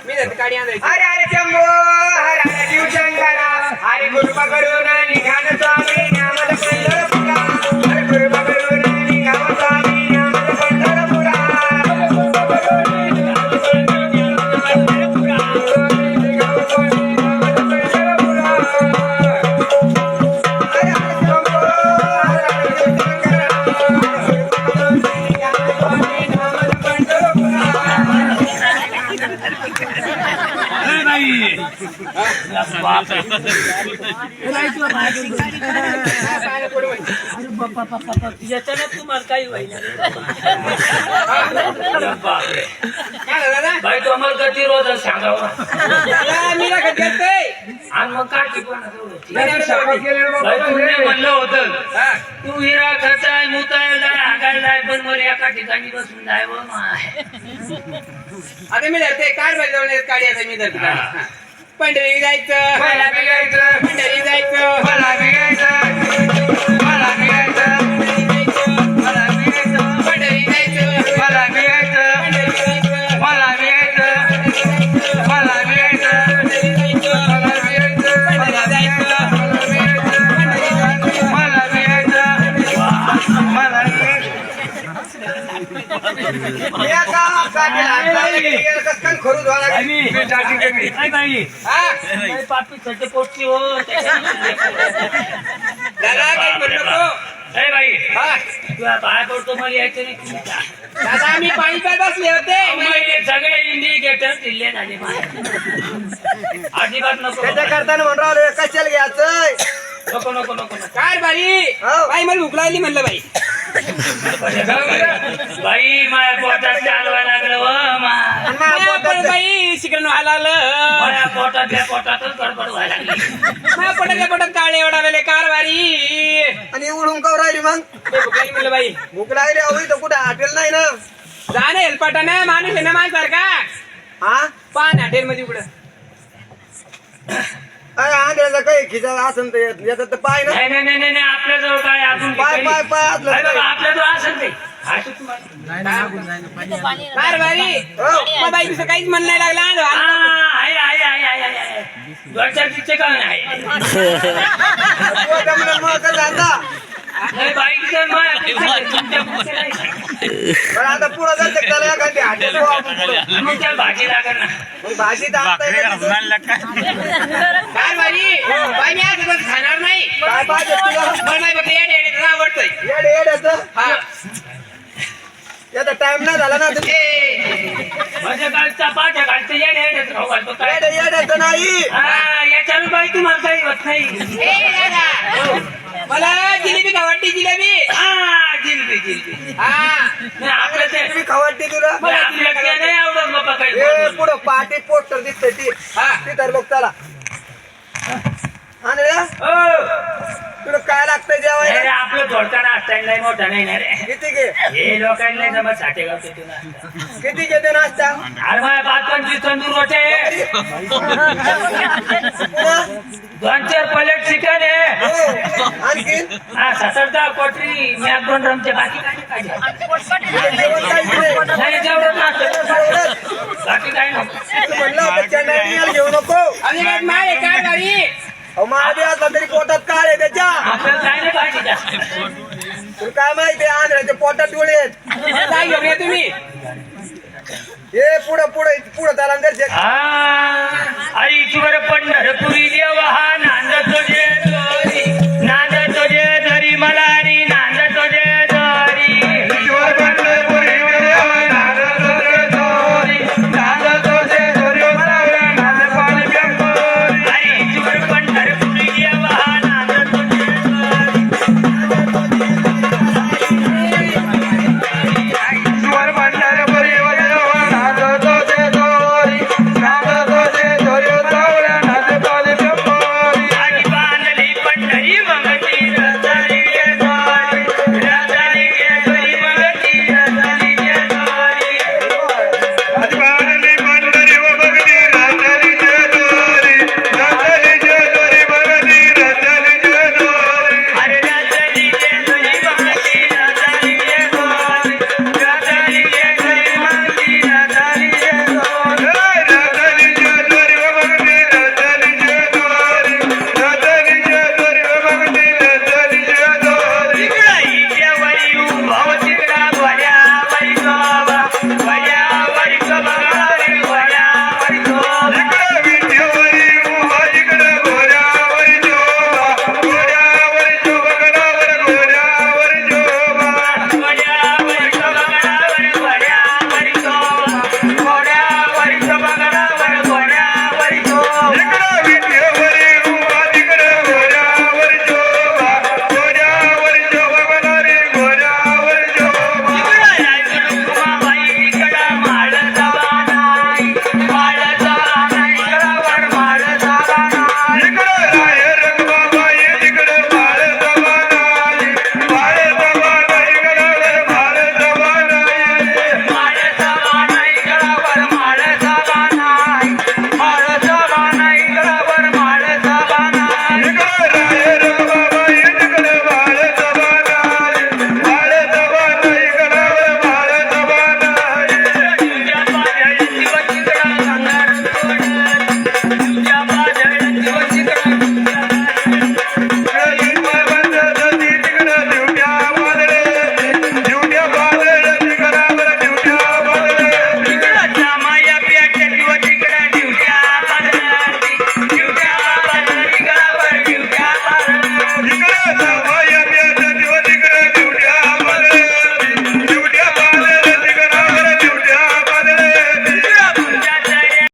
मी जाते गाडी आणायची. अरे अरे शंभो हर हर शिव शंकरा हरे गुरु पकडून निघाल स्वामी नामद पंढरपुरा हरे गुरु पकडून निघाल स्वामी नामद पंढरपुरा याच्यानं तुम्हाला काही व्हायला भाई तो आम्हाला कधी रोज सांगावं मी ना देतोय आणि मग काय म्हणलं म्हणलं होतं तू हिरा खचाय मुताय जाय हागायला जाय पण मला एका ठिकाणी बसून जाय व आता मी धरते कार बजावणे गाडी आता मी धरते पंढरी जायचं मला बिगायचं पंढरी जायचं मला बिगायचं मला बिगायचं मला बिगायचं पंढरी जायचं मला बिगायचं मला बिगायचं मला बिगायचं मला बिगायचं मला बिगायचं मला बिगायचं मला पापी सध्या पोटची हो दादा काही म्हणू नको बाई तुला बाहेर पडतो मला यायचं नाही दादा मी पाणी प्यायला बसले होते सगळे इंडिकेटर दिले झाले अजिबात नको करताना म्हणून राहिलो कशाला घ्यायचंय नको नको नको कार बाई बाई मला भूक लागली म्हणलं बाई बाई माझ्या पोटात चालवायला लागलं व बाई शिकरण व्हायला लागलं माझ्या पोटातच गडबड व्हायला लागली माझ्या पोटात काळे एवढा कार बारी आणि उडून कवर राहिली मग भूक लागली म्हणलं बाई भूक लागली अहो तर कुठे हॉटेल नाही ना जा ना हेलपाटा ना माणूस आहे ना माझ्यासारखा हा पान हॉटेल मध्ये उघड आंध्याचा काही खिचा असं याचा तर पाय ना नाही आपल्या जवळ काय अजून पाय पाय पाय आपल्या जवळ असेल ते कार बारी बाई तुझं काहीच म्हण नाही लागला वरच्या तिचे काय नाही आता पुढं जायचं त्याला एखादी हॉटेल भाजी लागणार ना भाजी कार बारी बाई मी आज खाणार नाही काय पाहिजे तुला मला आवडतंय येड येड्याचं हा याचा टाइम नाही झाला ना माझ्या कालचा पाठ्या कालचं येड्याचं खाऊ घालतो काय येड्याचं नाही याच्यावर बाई तुम्हाला काही होत नाही मला जिलेबी खावडती जिलेबी जिलबी हा आपल्या ते तुम्ही खवडते तुला आपल्या ते नाही आवडत बाबा काही हे पुढं पाठी पोस्टर दिसतंय ती ती तर लोक चला आणि तुला काय लागतंय जेवायला आपलं थोडताना असताना नाही मोठा नाही ना रे किती घे हे लोकांना जमत साठे गावते तुला किती घेते नाश्ता अरे माझ्या 5-25 तंदूर रोटे 2-4 प्लेट चिकन आहे आणखी हा 7-10 कोटरी मॅकडोनल्डचे बाकी काय जेवण काहीच नाही जेवढं नाही बाकी काय नको म्हणलं होतं चेन्नई घेऊ नको आणि माय कार बारी महाबी असला तरी पोटात काय आहे त्याच्या आपल्याला काय नाही पाहिजे जास्त तुला काय माहिती आंध्राच्या पोटात डोळे आहेत काय घेऊन या तुम्ही हे पुढं पुढे पुढं त्याला आई तुवर पंढरपुरी देव हा नांदतो जे